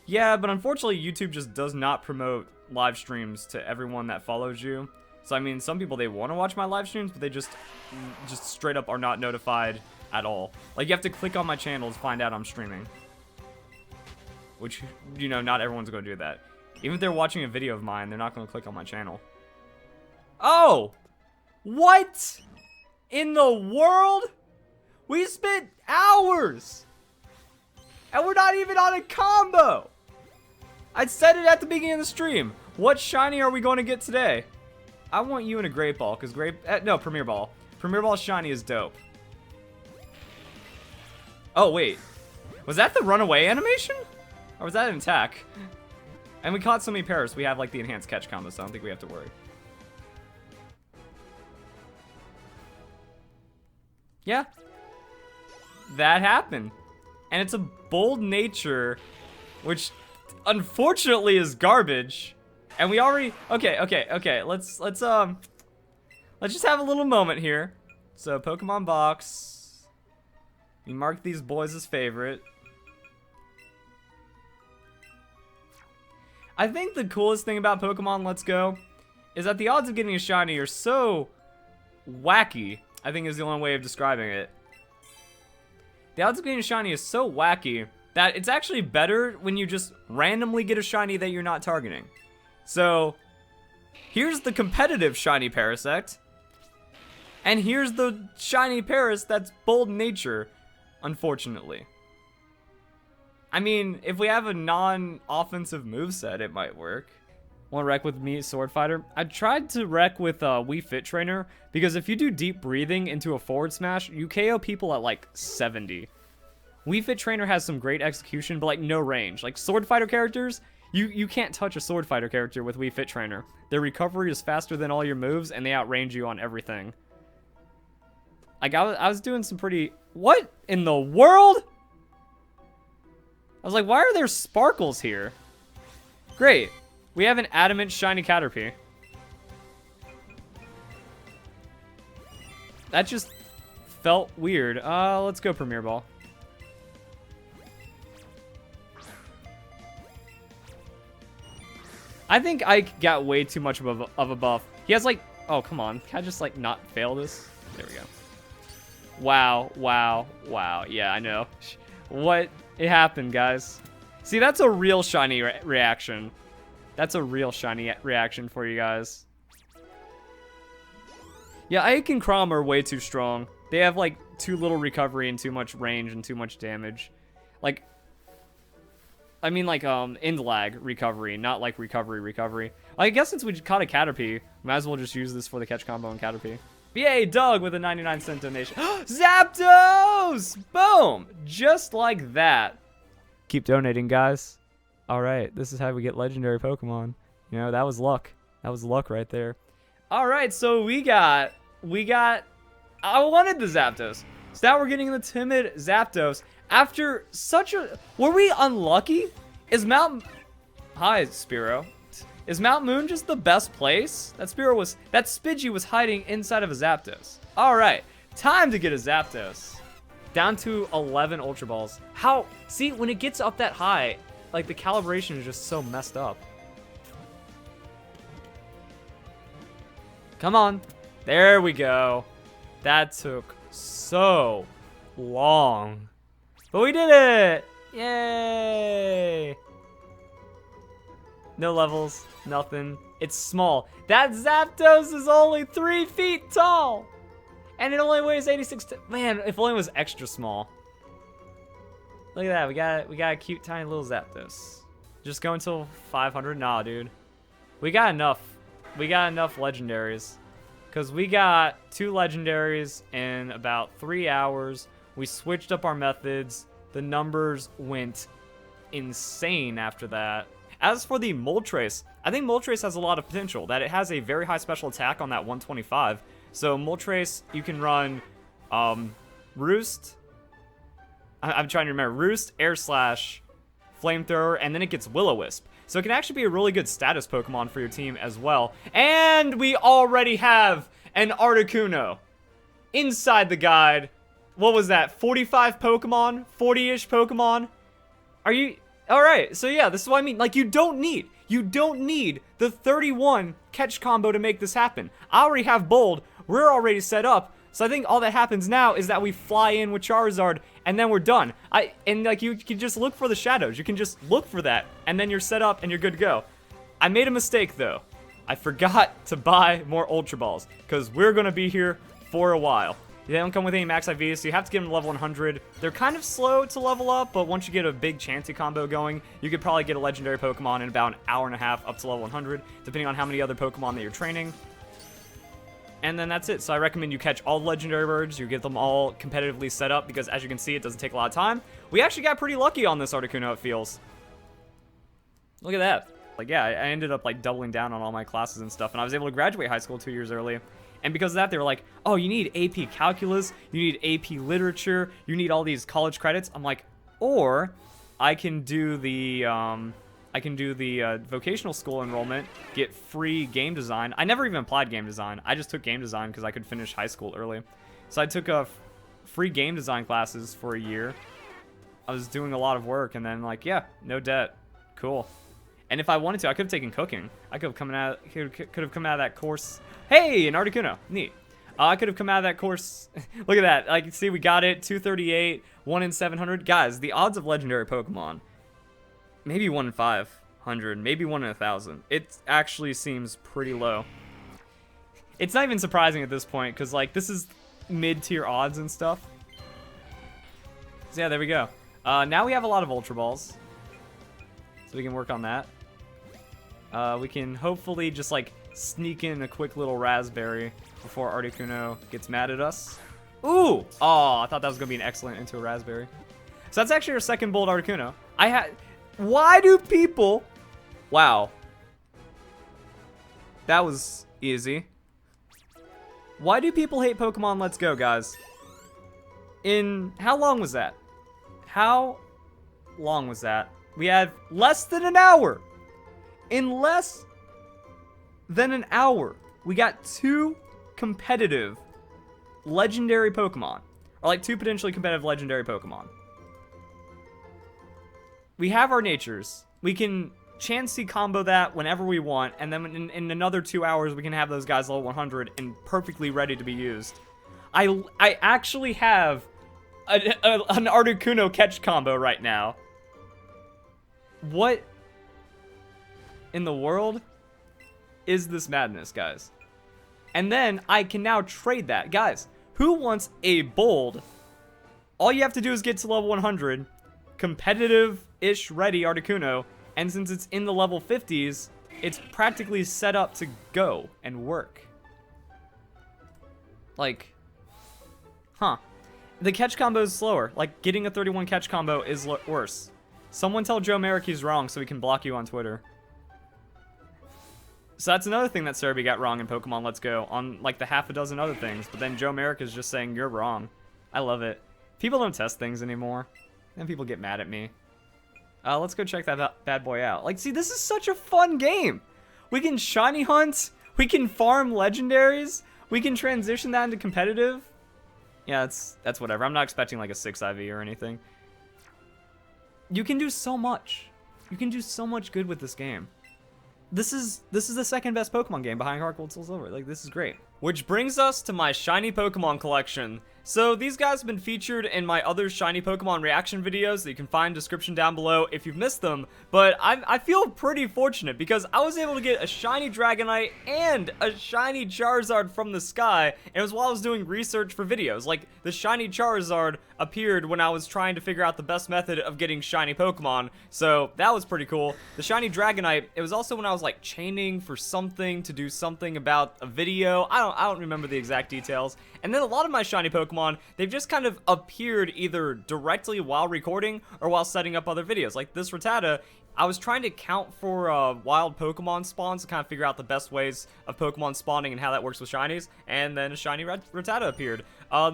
Yeah, but unfortunately, YouTube just does not promote live streams to everyone that follows you. So, I mean, some people, they want to watch my live streams, but they just straight up are not notified at all. Like, you have to click on my channel to find out I'm streaming. Which, you know, not everyone's going to do that. Even if they're watching a video of mine, they're not going to click on my channel. Oh! What? In the world? We spent hours! And we're not even on a combo! I said it at the beginning of the stream. What shiny are we going to get today? I want you in a Great Ball, because no, Premier Ball. Premier Ball shiny is dope. Oh, wait. Was that the runaway animation? Or was that an attack? And we caught so many pairs, we have, like, the enhanced catch combo, so I don't think we have to worry. Yeah. That happened. And it's a bold nature, which unfortunately is garbage. And we already okay. Let's just have a little moment here. So Pokemon box. We mark these boys as favorite. I think the coolest thing about Pokemon Let's Go is that the odds of getting a shiny are so wacky, I think is the only way of describing it. The odds of getting a shiny is so wacky that it's actually better when you just randomly get a shiny that you're not targeting. So, here's the competitive shiny Parasect. And here's the shiny Paras that's bold nature, unfortunately. I mean, if we have a non-offensive moveset, it might work. Want to wreck with me, Sword Fighter? I tried to wreck with Wii Fit Trainer, because if you do deep breathing into a forward smash, you KO people at like 70. Wii Fit Trainer has some great execution, but like no range. Like Sword Fighter characters, you can't touch a Sword Fighter character with Wii Fit Trainer. Their recovery is faster than all your moves, and they outrange you on everything. Like I was doing some pretty... What in the world? I was like, why are there sparkles here? Great. We have an adamant shiny Caterpie. That just felt weird. Let's go Premier Ball. I think Ike got way too much of a buff. He has like... Oh, come on. Can I just like not fail this? There we go. Wow, wow, wow. Yeah, I know. What? It happened, guys. See, that's a real shiny reaction. That's a real shiny reaction for you guys. Yeah, Ike and Chrom are way too strong. They have like too little recovery and too much range and too much damage. Like, I mean like end lag recovery, not like recovery. I guess since we caught a Caterpie, might as well just use this for the catch combo on Caterpie. Yay, Doug with a 99-cent donation. Zapdos! Boom! Just like that. Keep donating, guys. Alright, this is how we get legendary Pokemon. You know, that was luck. That was luck right there. Alright, so we got... I wanted the Zapdos. So now we're getting the timid Zapdos. After such a... Were we unlucky? Is Mount... Hi, Spearow. Is Mount Moon just the best place? That Spidgey was hiding inside of a Zapdos. Alright, time to get a Zapdos. Down to 11 Ultra Balls. How? See, when it gets up that high, like the calibration is just so messed up. Come on. There we go. That took so long. But we did it! Yay! No levels, nothing. It's small. That Zapdos is only 3 feet tall! And it only weighs 86... Man, if only it was extra small. Look at that, we got a cute tiny little Zapdos. Just go until 500? Nah, dude. We got enough. We got enough legendaries. Because we got 2 legendaries in about 3 hours. We switched up our methods. The numbers went insane after that. As for the Moltres, I think Moltres has a lot of potential. That it has a very high special attack on that 125. So Moltres, you can run Roost. I'm trying to remember. Roost, Air Slash, Flamethrower, and then it gets Will-O-Wisp. So it can actually be a really good status Pokemon for your team as well. And we already have an Articuno inside the guide. What was that? 45 Pokemon? 40-ish Pokemon? Are you... Alright, so yeah, this is what I mean. Like, you don't need the 31 catch combo to make this happen. I already have Bold. We're already set up. So I think all that happens now is that we fly in with Charizard, and then we're done. And like, you can just look for the shadows. You can just look for that, and then you're set up and you're good to go. I made a mistake, though. I forgot to buy more Ultra Balls, because we're going to be here for a while. They don't come with any max IVs, so you have to get them to level 100. They're kind of slow to level up, but once you get a big Chansey combo going, you could probably get a legendary Pokemon in about an hour and a half up to level 100, depending on how many other Pokemon that you're training. And then that's it. So I recommend you catch all the legendary birds, you get them all competitively set up, because as you can see, it doesn't take a lot of time. We actually got pretty lucky on this Articuno, it feels. Look at that. Like, yeah, I ended up, like, doubling down on all my classes and stuff, and I was able to graduate high school 2 years early. And because of that, they were like, oh, you need AP Calculus, you need AP Literature, you need all these college credits. I'm like, or I can do the vocational school enrollment, get free game design. I never even applied game design. I just took game design because I could finish high school early. So I took free game design classes for a year. I was doing a lot of work, and then, like, yeah, no debt. Cool. And if I wanted to, I could have taken cooking. I could have come out of that course. Hey, an Articuno. Neat. I could have come out of that course. Look at that. Like, see, we got it. 238, 1 in 700. Guys, the odds of legendary Pokemon, maybe 1 in 500, maybe 1 in 1,000. It actually seems pretty low. It's not even surprising at this point, because, like, this is mid-tier odds and stuff. So, yeah, there we go. Now we have a lot of Ultra Balls, so we can work on that. We can hopefully just, like, sneak in a quick little Raspberry before Articuno gets mad at us. Ooh! Oh, I thought that was going to be an excellent into a Raspberry. So that's actually our second Bold Articuno. Why do people... Wow. That was easy. Why do people hate Pokemon Let's Go, guys? How long was that? How long was that? We had less than an hour. In less than an hour, we got 2 competitive legendary Pokemon. Or like 2 potentially competitive legendary Pokemon. We have our natures. We can Chansey combo that whenever we want, and then in another 2 hours, we can have those guys level 100 and perfectly ready to be used. I actually have an Articuno catch combo right now. What in the world is this madness, guys? And then I can now trade that. Guys, who wants a Bold? All you have to do is get to level 100, competitive-ish ready Articuno, and since it's in the level 50s, it's practically set up to go and work. Like, huh. The catch combo is slower. Like, getting a 31 catch combo is worse. Someone tell Joe Merrick he's wrong so he can block you on Twitter. So that's another thing that Serby got wrong in Pokemon Let's Go on, like, the half a dozen other things. But then Joe Merrick is just saying, you're wrong. I love it. People don't test things anymore. And people get mad at me. Let's go check that bad boy out. Like, see, this is such a fun game. We can shiny hunt. We can farm legendaries. We can transition that into competitive. Yeah, that's whatever. I'm not expecting, like, a 6 IV or anything. You can do so much. You can do so much good with this game. This is the second best Pokemon game behind Heart Gold Soul Silver. Like, this is great. Which brings us to my shiny Pokemon collection. So these guys have been featured in my other shiny Pokemon reaction videos that you can find in the description down below if you've missed them. But I feel pretty fortunate because I was able to get a shiny Dragonite and a shiny Charizard from the sky. And it was while I was doing research for videos. Like, the shiny Charizard appeared when I was trying to figure out the best method of getting shiny Pokemon. So that was pretty cool. The shiny Dragonite, it was also when I was like chaining for something to do something about a video. I don't remember the exact details. And then a lot of my shiny Pokemon, they've just kind of appeared either directly while recording or while setting up other videos. Like this Rattata, I was trying to count for wild Pokemon spawns to kind of figure out the best ways of Pokemon spawning and how that works with shinies, and then a shiny Rattata appeared.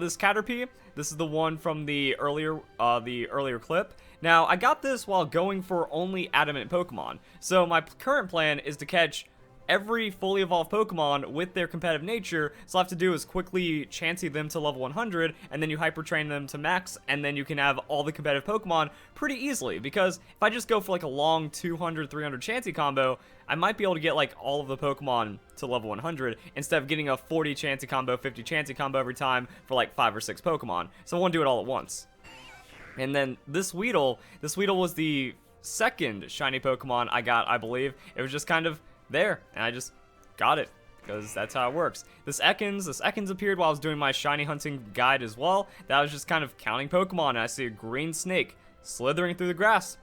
This Caterpie, this is the one from the earlier clip. Now, I got this while going for only adamant Pokemon. So my current plan is to catch every fully evolved Pokemon with their competitive nature, so all I have to do is quickly Chansey them to level 100, and then you Hyper Train them to max, and then you can have all the competitive Pokemon pretty easily, because if I just go for like a long 200, 300 Chansey combo, I might be able to get like all of the Pokemon to level 100, instead of getting a 40 Chansey combo, 50 Chansey combo every time for like 5 or 6 Pokemon, so I want to do it all at once. And then this Weedle was the second shiny Pokemon I got, I believe. It was just kind of there, and I just got it, because that's how it works. This Ekans appeared while I was doing my shiny hunting guide as well. That was just kind of counting Pokemon, and I see a green snake slithering through the grass.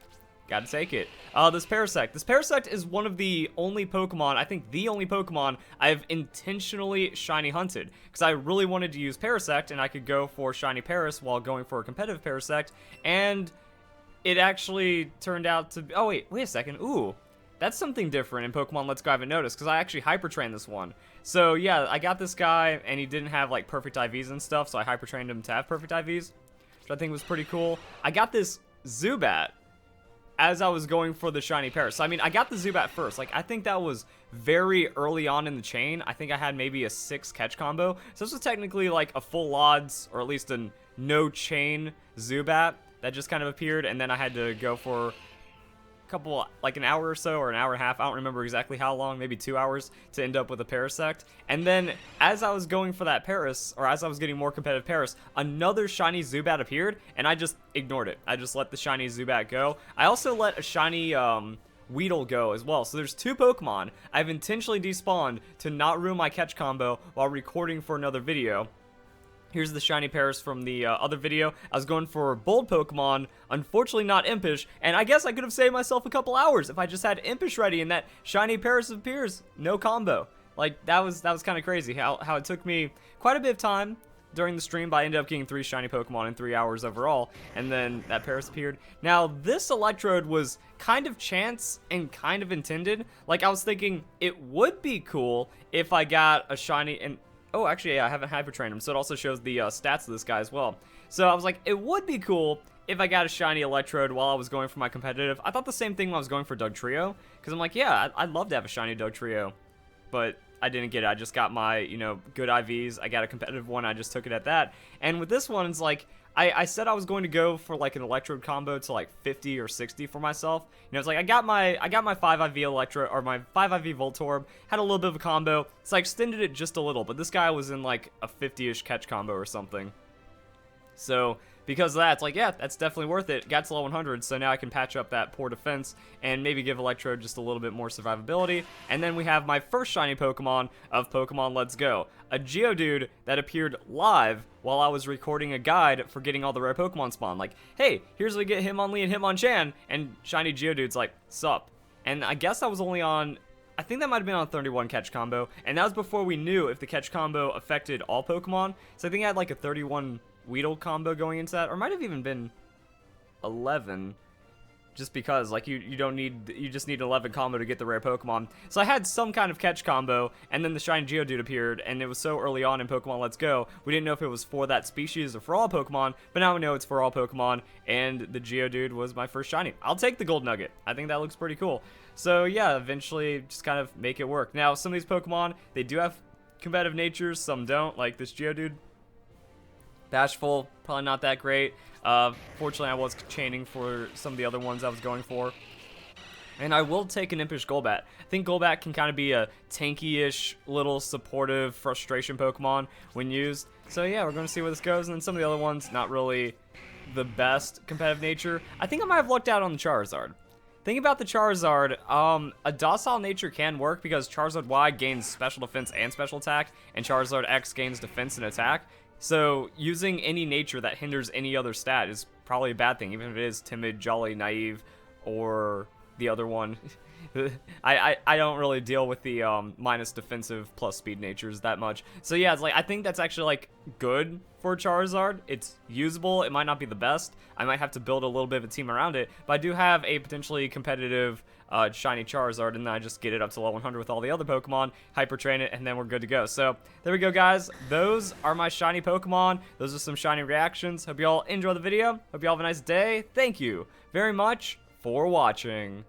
Gotta take it. This Parasect is one of the only Pokemon, I think the only Pokemon I've intentionally shiny hunted, because I really wanted to use Parasect, and I could go for shiny Paras while going for a competitive Parasect, and it actually turned out to be, oh wait a second, ooh, that's something different in Pokemon Let's Go I haven't noticed, because I actually Hyper Trained this one. So yeah, I got this guy, and he didn't have like perfect IVs and stuff, so I Hyper Trained him to have perfect IVs, which I think was pretty cool. I got this Zubat as I was going for the shiny Paras. So I mean, I got the Zubat first. Like, I think that was very early on in the chain. I think I had maybe a 6 catch combo. So this was technically like a full odds, or at least a no chain Zubat that just kind of appeared, and then I had to go for a couple, like an hour or so, or an hour and a half, I don't remember exactly how long, maybe 2 hours, to end up with a Parasect. And then, as I was going for that Paras, or as I was getting more competitive Paras, another shiny Zubat appeared, and I just ignored it. I just let the shiny Zubat go. I also let a shiny, Weedle go as well. So there's 2 Pokemon I've intentionally despawned to not ruin my catch combo while recording for another video. Here's the shiny Paras from the other video. I was going for bold Pokemon, unfortunately not Impish, and I guess I could have saved myself a couple hours if I just had Impish ready and that shiny Paras appears, no combo. Like, that was kind of crazy how it took me quite a bit of time during the stream, but I ended up getting 3 shiny Pokemon in 3 hours overall, and then that Paras appeared. Now, this Electrode was kind of chance and kind of intended. Like, I was thinking it would be cool if I got a shiny, and oh, actually, yeah, I haven't Hyper Trained him, so it also shows the stats of this guy as well. So I was like, it would be cool if I got a shiny Electrode while I was going for my competitive. I thought the same thing when I was going for Dugtrio, because I'm like, yeah, I'd love to have a shiny Dugtrio, but I didn't get it. I just got my, you know, good IVs. I got a competitive one. I just took it at that. And with this one, it's like, I said I was going to go for like an Electrode combo to like 50 or 60 for myself. You know, it's like I got my 5 IV Electro, or my 5 IV Voltorb, had a little bit of a combo, so I extended it just a little, but this guy was in like a 50-ish catch combo or something. So because of that, it's like, yeah, that's definitely worth it. Got to level 100, so now I can patch up that poor defense and maybe give Electrode just a little bit more survivability. And then we have my first shiny Pokemon of Pokemon Let's Go, a Geodude that appeared live while I was recording a guide for getting all the rare Pokemon spawn. Like, hey, here's how we get Hitmonlee and Hitmonchan, and shiny Geodude's like, sup. And I guess I was only on, I think that might have been on 31 catch combo, and that was before we knew if the catch combo affected all Pokemon. So I think I had like a 31 Weedle combo going into that, or might have even been 11, just because like you just need 11 combo to get the rare Pokemon. So I had some kind of catch combo, and then the shiny Geodude appeared, and it was so early on in Pokemon Let's Go, we didn't know if it was for that species or for all Pokemon, but now we know it's for all Pokemon, and the Geodude was my first shiny. I'll take the gold nugget. I think that looks pretty cool. So yeah, eventually just kind of make it work. Now some of these Pokemon, they do have competitive natures, some don't, like this Geodude. Bashful, probably not that great. Fortunately, I was chaining for some of the other ones I was going for. And I will take an Impish Golbat. I think Golbat can kind of be a tanky-ish, little supportive frustration Pokemon when used. So yeah, we're going to see where this goes. And then some of the other ones, not really the best competitive nature. I think I might have lucked out on the Charizard. Think about the Charizard, a docile nature can work because Charizard Y gains special defense and special attack, and Charizard X gains defense and attack. So using any nature that hinders any other stat is probably a bad thing, even if it is timid, jolly, naive, or the other one. I don't really deal with the minus defensive plus speed natures that much. So yeah, it's like, I think that's actually like good for Charizard. It's usable. It might not be the best. I might have to build a little bit of a team around it, but I do have a potentially competitive shiny Charizard, and then I just get it up to level 100 with all the other Pokemon, Hyper Train it, and then we're good to go. So there we go, guys. Those are my shiny Pokemon. Those are some shiny reactions. Hope you all enjoy the video. Hope you all have a nice day. Thank you very much for watching.